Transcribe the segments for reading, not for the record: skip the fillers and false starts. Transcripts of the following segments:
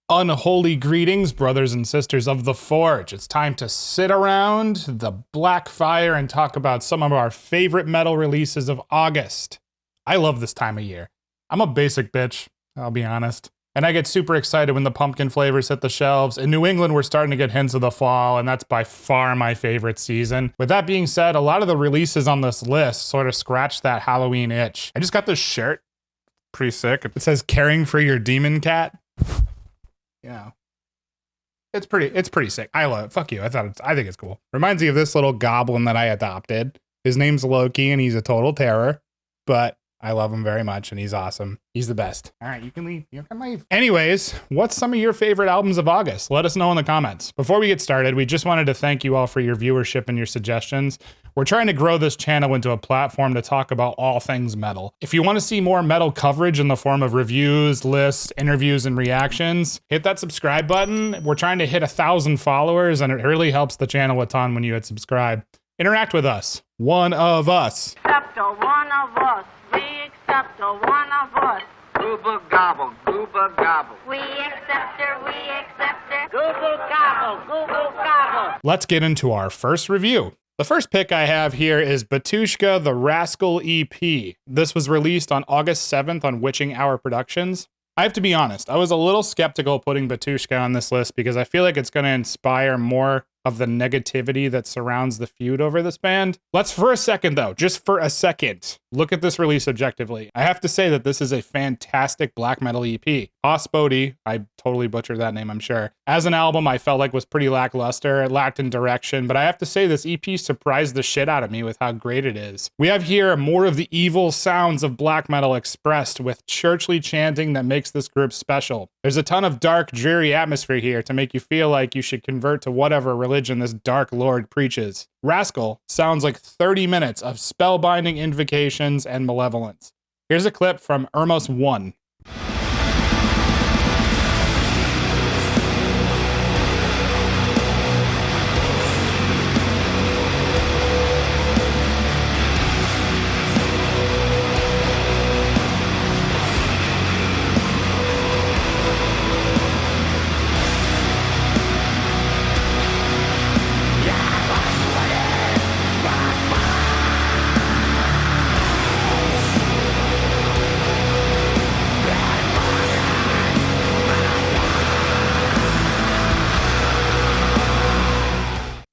Unholy greetings, brothers and sisters of the Forge. It's time to sit around the black fire and talk about some of our favorite metal releases of August. I love this time of year. I'm a basic bitch, I'll be honest. And I get super excited when the pumpkin flavors hit the shelves. In New England, we're starting to get hints of the fall, and that's by far my favorite season. With that being said, a lot of the releases on this list sort of scratch that Halloween itch. I just got this shirt. Pretty sick. It says caring for your demon cat. Yeah. It's pretty sick. I love it. Fuck you. I think it's cool. Reminds me of this little goblin that I adopted. His name's Loki and he's a total terror, but I love him very much and he's awesome. He's the best. All right, you can leave. You can leave. Anyways, what's some of your favorite albums of August? Let us know in the comments. Before we get started, we just wanted to thank you all for your viewership and your suggestions. We're trying to grow this channel into a platform to talk about all things metal. If you want to see more metal coverage in the form of reviews, lists, interviews, and reactions, hit that subscribe button. We're trying to hit 1,000 followers and it really helps the channel a ton when you hit subscribe. Interact with us. One of us. Accept a one of us. We accept a one of us. Gooba gobble, gooba gobble. We accept her, we accept her. Google gobble, Google gobble. Let's get into our first review. The first pick I have here is Batushka, the Rascal EP. This was released on August 7th on Witching Hour Productions. I have to be honest, I was a little skeptical putting Batushka on this list because I feel like it's going to inspire more of the negativity that surrounds the feud over this band. Let's for a second though, just for a second, look at this release objectively. I have to say that this is a fantastic black metal EP. Hospodi, I totally butchered that name, I'm sure. As an album, I felt like was pretty lackluster. It lacked in direction, but I have to say this EP surprised the shit out of me with how great it is. We have here more of the evil sounds of black metal expressed with churchly chanting that makes this group special. There's a ton of dark, dreary atmosphere here to make you feel like you should convert to whatever religion this dark lord preaches. Rascal sounds like 30 minutes of spellbinding invocations and malevolence. Here's a clip from Ermos 1.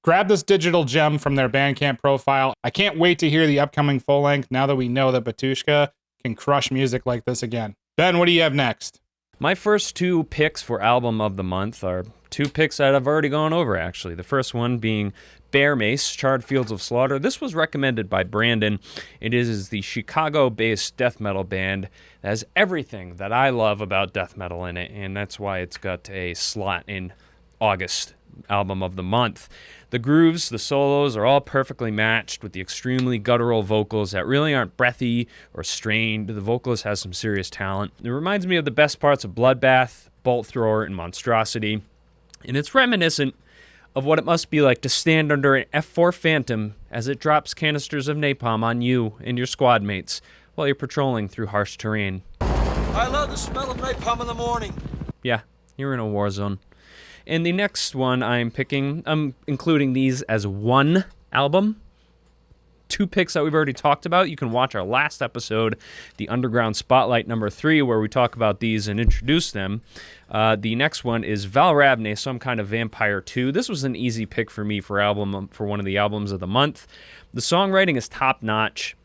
Grab this digital gem from their Bandcamp profile. I can't wait to hear the upcoming full length now that we know that Batushka can crush music like this again. Ben, what do you have next? My first two picks for album of the month are two picks that I've already gone over, actually. The first one being Mace, Charred Fields of Slaughter. This was recommended by Brandon. It is the Chicago-based death metal band that has everything that I love about death metal in it, and that's why it's got a slot in August album of the month. The grooves, the solos are all perfectly matched with the extremely guttural vocals that really aren't breathy or strained. The vocalist has some serious talent. It reminds me of the best parts of Bloodbath, Bolt Thrower, and Monstrosity. And it's reminiscent of what it must be like to stand under an F4 Phantom as it drops canisters of napalm on you and your squad mates while you're patrolling through harsh terrain. I love the smell of napalm in the morning. Yeah, you're in a war zone. And the next one I'm including these as one album. Two picks that we've already talked about. You can watch our last episode, the Underground Spotlight number 3, where we talk about these and introduce them. The next one is Valravne, Some Kind of Vampire 2. This was an easy pick for me for one of the albums of the month. The songwriting is top-notch.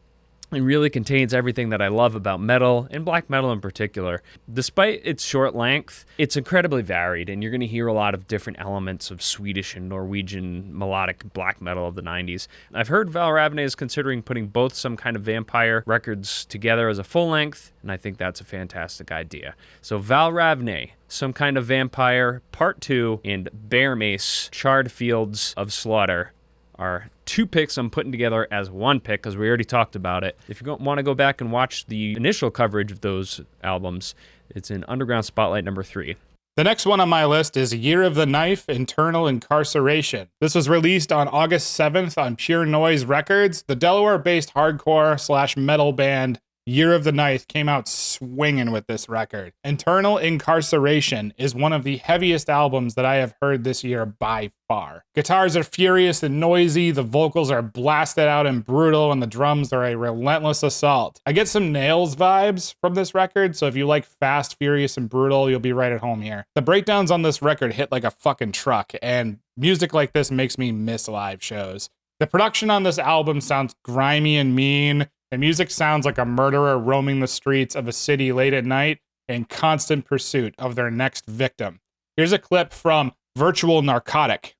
It really contains everything that I love about metal, and black metal in particular. Despite its short length, it's incredibly varied, and you're going to hear a lot of different elements of Swedish and Norwegian melodic black metal of the 90s. I've heard Valravne is considering putting both Some Kind of Vampire records together as a full length, and I think that's a fantastic idea. So Valravne, Some Kind of Vampire Part 2, and Mace, Charred Fields of Slaughter are two picks I'm putting together as one pick because we already talked about it. If you want to go back and watch the initial coverage of those albums, it's in Underground Spotlight number 3. The next one on my list is Year of the Knife, Internal Incarceration. This was released on August 7th on Pure Noise Records, the Delaware-based hardcore/metal band Year of the Ninth came out swinging with this record. Internal Incarceration is one of the heaviest albums that I have heard this year by far. Guitars are furious and noisy, the vocals are blasted out and brutal, and the drums are a relentless assault. I get some Nails vibes from this record, so if you like fast, furious, and brutal, you'll be right at home here. The breakdowns on this record hit like a fucking truck, and music like this makes me miss live shows. The production on this album sounds grimy and mean. The music sounds like a murderer roaming the streets of a city late at night in constant pursuit of their next victim. Here's a clip from Virtual Narcotic.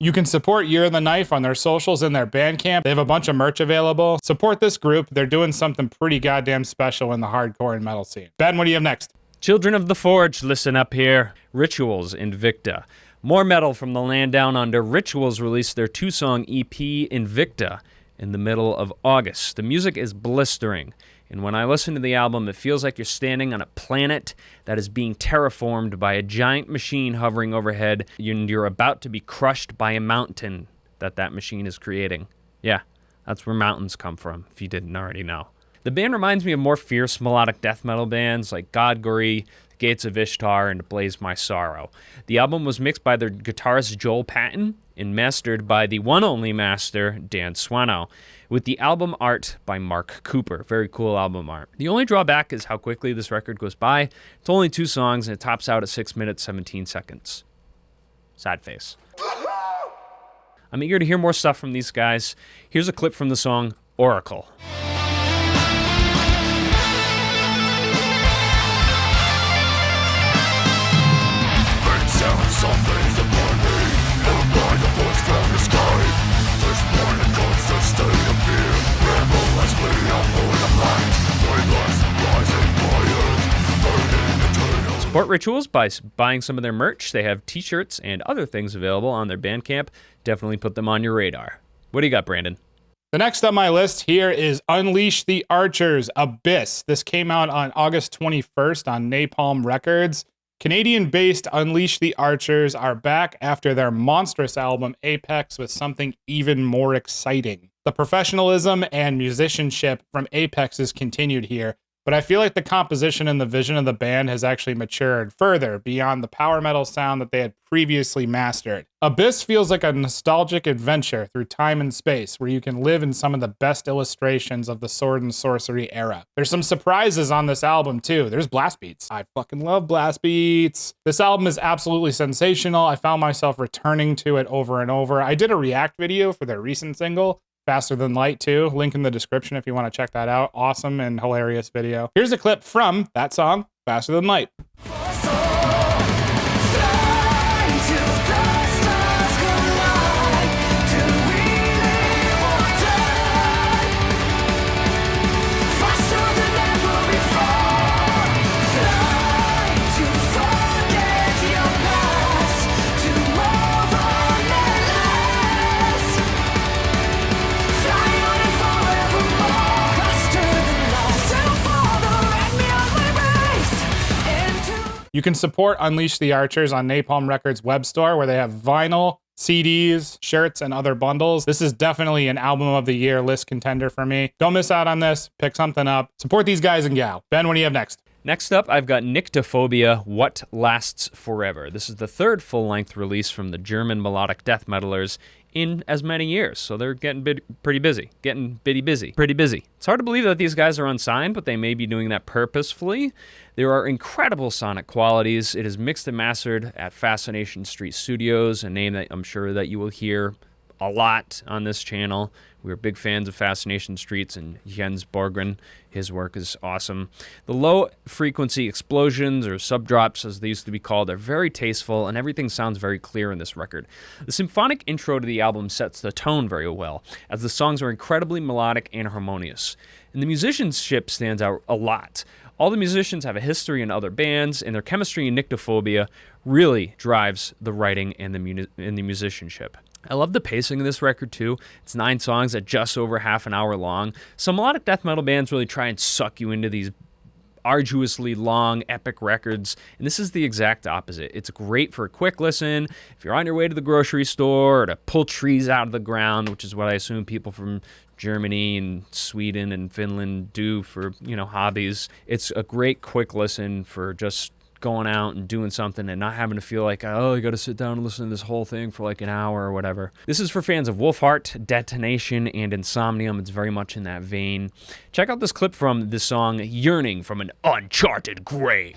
You can support Year of the Knife on their socials and their Bandcamp. They have a bunch of merch available. Support this group. They're doing something pretty goddamn special in the hardcore and metal scene. Ben, what do you have next? Children of the Forge, listen up here. Rituals, Invicta. More metal from the land down under. Rituals released their 2-song EP, Invicta, in the middle of August. The music is blistering, and when I listen to the album, it feels like you're standing on a planet that is being terraformed by a giant machine hovering overhead, and you're about to be crushed by a mountain that machine is creating. Yeah, that's where mountains come from, if you didn't already know. The band reminds me of more fierce melodic death metal bands like Godgory, Gates of Ishtar, and Blaze My Sorrow. The album was mixed by their guitarist Joel Patton and mastered by the one only master, Dan Swano, with the album art by Mark Cooper. Very cool album art. The only drawback is how quickly this record goes by. It's only 2 songs, and it tops out at 6 minutes, 17 seconds. Sad face. I'm eager to hear more stuff from these guys. Here's a clip from the song Oracle. Support Rituals by buying some of their merch. They have t-shirts and other things available on their Bandcamp. Definitely put them on your radar. What do you got, Brandon? The next on my list here is Unleash the Archers, Abyss. This came out on August 21st on Napalm Records. Canadian-based Unleash the Archers are back after their monstrous album Apex with something even more exciting. The professionalism and musicianship from Apex is continued here, but I feel like the composition and the vision of the band has actually matured further beyond the power metal sound that they had previously mastered. Abyss feels like a nostalgic adventure through time and space where you can live in some of the best illustrations of the sword and sorcery era. There's some surprises on this album too. There's blast beats. I fucking love blast beats. This album is absolutely sensational. I found myself returning to it over and over. I did a react video for their recent single, Faster Than Light too. Link in the description if you want to check that out. Awesome and hilarious video. Here's a clip from that song, Faster Than Light. You can support Unleash the Archers on Napalm Records web store where they have vinyl, CDs, shirts, and other bundles. This is definitely an album of the year list contender for me. Don't miss out on this. Pick something up. Support these guys and gal. Ben, what do you have next? Next up, I've got Nyktophobia, What Lasts Forever. This is the third full-length release from the German melodic death metalers in as many years, so they're getting pretty busy. Pretty busy. It's hard to believe that these guys are unsigned, but they may be doing that purposefully. There are incredible sonic qualities. It is mixed and mastered at Fascination Street Studios, a name that I'm sure that you will hear a lot on this channel. We're big fans of Fascination Streets and Jens Borgren. His work is awesome. The low-frequency explosions, or subdrops as they used to be called, are very tasteful, and everything sounds very clear in this record. The symphonic intro to the album sets the tone very well, as the songs are incredibly melodic and harmonious. And the musicianship stands out a lot. All the musicians have a history in other bands, and their chemistry in Nyktophobia really drives the writing and the musicianship. I love the pacing of this record too. It's 9 songs at just over half an hour long. So melodic death metal bands really try and suck you into these arduously long, epic records, and this is the exact opposite. It's great for a quick listen, if you're on your way to the grocery store, or to pull trees out of the ground, which is what I assume people from Germany and Sweden and Finland do for, hobbies. It's a great quick listen for just going out and doing something and not having to feel like, oh, you got to sit down and listen to this whole thing for like an hour or whatever. This is for fans of Wolfheart, Detonation, and Insomnium. It's very much in that vein. Check out this clip from the song Yearning from an Uncharted Grave.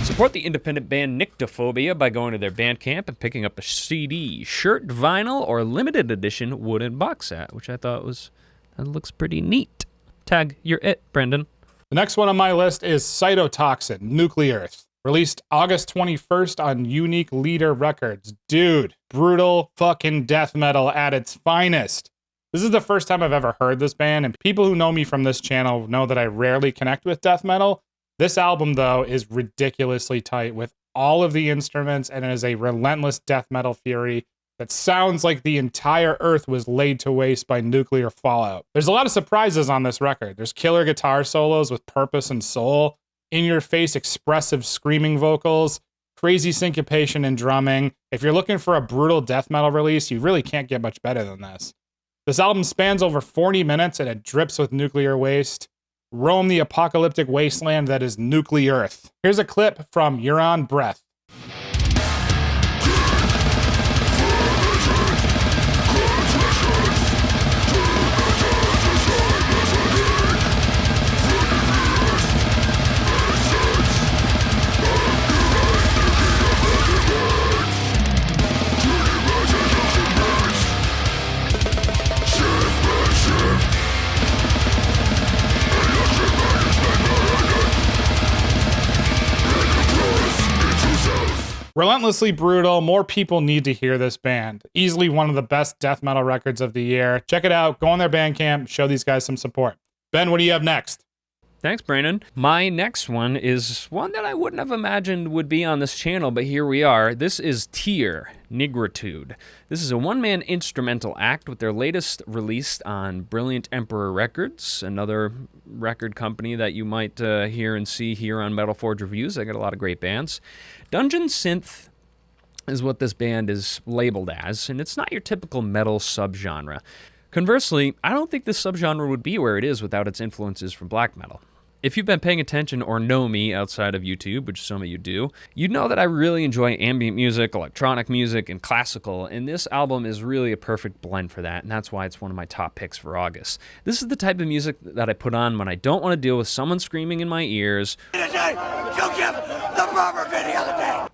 Support the independent band Nyktophobia by going to their Bandcamp and picking up a CD, shirt, vinyl, or limited edition wooden box set, which I thought that looks pretty neat. Tag, you're it, Brendan. The next one on my list is Cytotoxin, Nuklearth. Released August 21st on Unique Leader Records. Dude, brutal fucking death metal at its finest. This is the first time I've ever heard this band, and people who know me from this channel know that I rarely connect with death metal. This album, though, is ridiculously tight with all of the instruments, and it is a relentless death metal fury that sounds like the entire earth was laid to waste by nuclear fallout. There's a lot of surprises on this record. There's killer guitar solos with purpose and soul, in-your-face expressive screaming vocals, crazy syncopation and drumming. If you're looking for a brutal death metal release, you really can't get much better than this. This album spans over 40 minutes, and it drips with nuclear waste. Roam the apocalyptic wasteland that is Nuklearth. Here's a clip from You're On Breath. Relentlessly brutal. More people need to hear this band. Easily one of the best death metal records of the year. Check it out. Go on their Bandcamp. Show these guys some support. Ben, what do you have next? Thanks, Brandon. My next one is one that I wouldn't have imagined would be on this channel, but here we are. This is Tyr, Nigritude. This is a one-man instrumental act with their latest released on Brilliant Emperor Records, another record company that you might hear and see here on Metal Forge Reviews. They got a lot of great bands. Dungeon Synth is what this band is labeled as, and it's not your typical metal subgenre. Conversely, I don't think this subgenre would be where it is without its influences from black metal. If you've been paying attention or know me outside of YouTube, which some of you do, you know that I really enjoy ambient music, electronic music, and classical, and this album is really a perfect blend for that, and that's why it's one of my top picks for August. This is the type of music that I put on when I don't want to deal with someone screaming in my ears,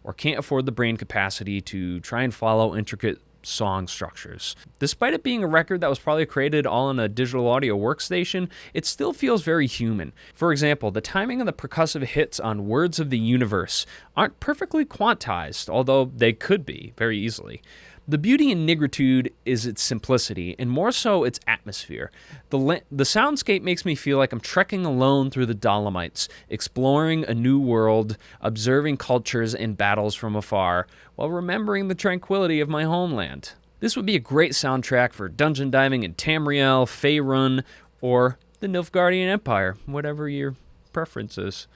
or can't afford the brain capacity to try and follow intricate song structures. Despite it being a record that was probably created all on a digital audio workstation, it still feels very human. For example, the timing of the percussive hits on Words of the Universe aren't perfectly quantized, although they could be very easily. The beauty in Nigritude is its simplicity, and more so its atmosphere. The soundscape makes me feel like I'm trekking alone through the Dolomites, exploring a new world, observing cultures and battles from afar, while remembering the tranquility of my homeland. This would be a great soundtrack for dungeon diving in Tamriel, Faerun, or the Nilfgaardian Empire, whatever your preference is.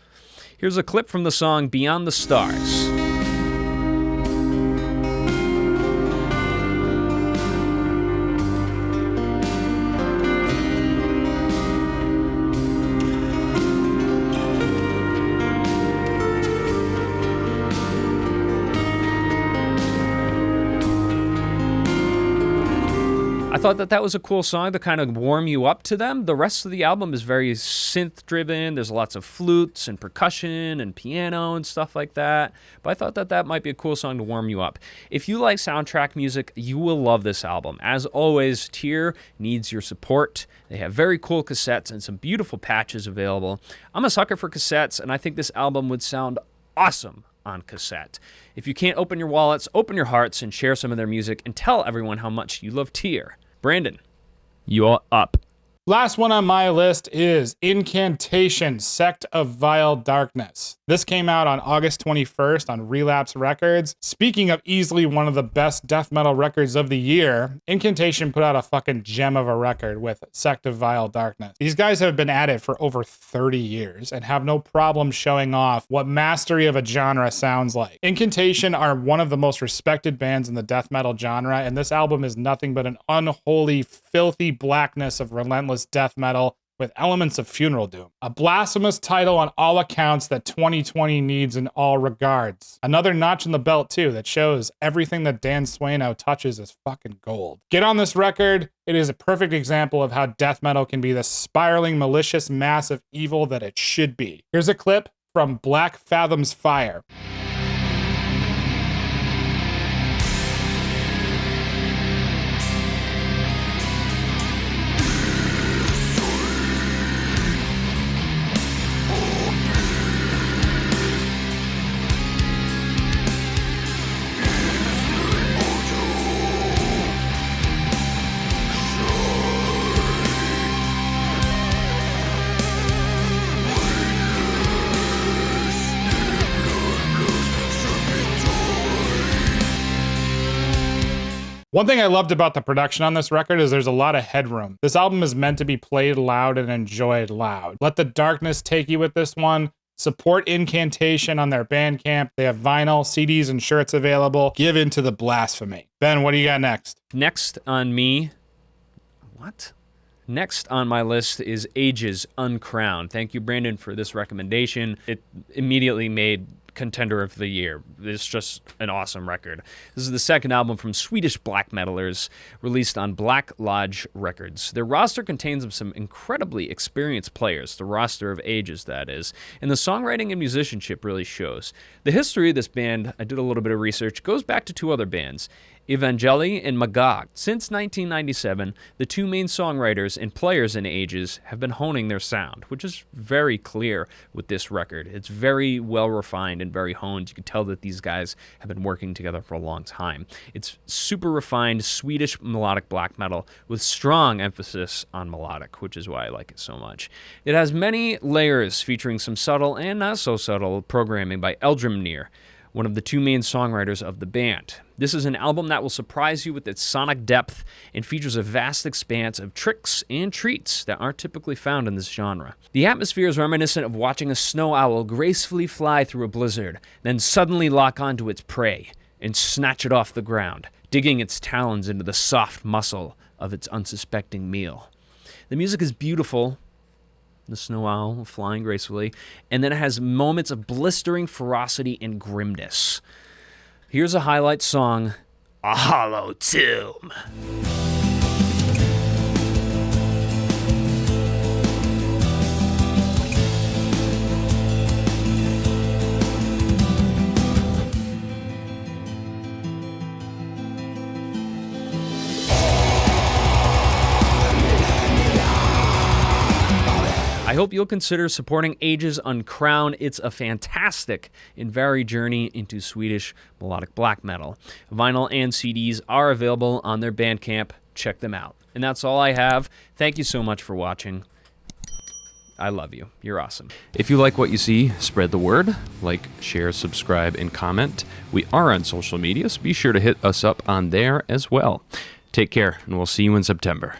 Here's a clip from the song Beyond the Stars. I I thought that was a cool song to kind of warm you up to them. The rest of the album is very synth-driven. There's lots of flutes and percussion and piano and stuff like that. But I thought that might be a cool song to warm you up. If you like soundtrack music, you will love this album. As always, Tyr needs your support. They have very cool cassettes and some beautiful patches available. I'm a sucker for cassettes, and I think this album would sound awesome on cassette. If you can't open your wallets, open your hearts and share some of their music and tell everyone how much you love Tyr. Brandon, you're up. Last one on my list is Incantation, Sect of Vile Darkness. This came out on August 21st on Relapse Records. Speaking of easily one of the best death metal records of the year, Incantation put out a fucking gem of a record with Sect of Vile Darkness. These guys have been at it for over 30 years and have no problem showing off what mastery of a genre sounds like. Incantation are one of the most respected bands in the death metal genre, and this album is nothing but an unholy, filthy blackness of relentless death metal with elements of funeral doom. A blasphemous title on all accounts that 2020 needs in all regards. Another notch in the belt too that shows everything that Dan Swaino touches is fucking gold. Get on this record. It is a perfect example of how death metal can be the spiraling, malicious mass of evil that it should be. Here's a clip from Black Fathom's Fire. One thing I loved about the production on this record is there's a lot of headroom. This album is meant to be played loud and enjoyed loud. Let the darkness take you with this one. Support Incantation on their Bandcamp. They have vinyl, CDs, and shirts available. Give in to the blasphemy. Ben, what do you got next? Next on my list is Ages Uncrown. Thank you, Brandon, for this recommendation. It immediately made Contender of the Year. It's just an awesome record. This is the second album from Swedish black metalers released on Black Lodge Records. Their roster contains some incredibly experienced players, the roster of Ages, that is, and the songwriting and musicianship really shows. The history of this band, I did a little bit of research, goes back to two other bands, Evangeli and Magog. Since 1997, the two main songwriters and players in Ages have been honing their sound, which is very clear with this record. It's very well refined and very honed. You can tell that these guys have been working together for a long time. It's super refined Swedish melodic black metal with strong emphasis on melodic, which is why I like it so much. It has many layers featuring some subtle and not so subtle programming by Eldrimnir, one of the two main songwriters of the band. This is an album that will surprise you with its sonic depth and features a vast expanse of tricks and treats that aren't typically found in this genre. The atmosphere is reminiscent of watching a snow owl gracefully fly through a blizzard, then suddenly lock onto its prey and snatch it off the ground, digging its talons into the soft muscle of its unsuspecting meal. The music is beautiful, the snow owl flying gracefully, and then it has moments of blistering ferocity and grimness. Here's a highlight song, A Hollow Tomb. I hope you'll consider supporting Ages Uncrown. It's a fantastic and varied journey into Swedish melodic black metal. Vinyl and CDs are available on their Bandcamp. Check them out. And that's all I have. Thank you so much for watching. I love you. You're awesome. If you like what you see, spread the word. Like, share, subscribe, and comment. We are on social media, so be sure to hit us up on there as well. Take care, and we'll see you in September.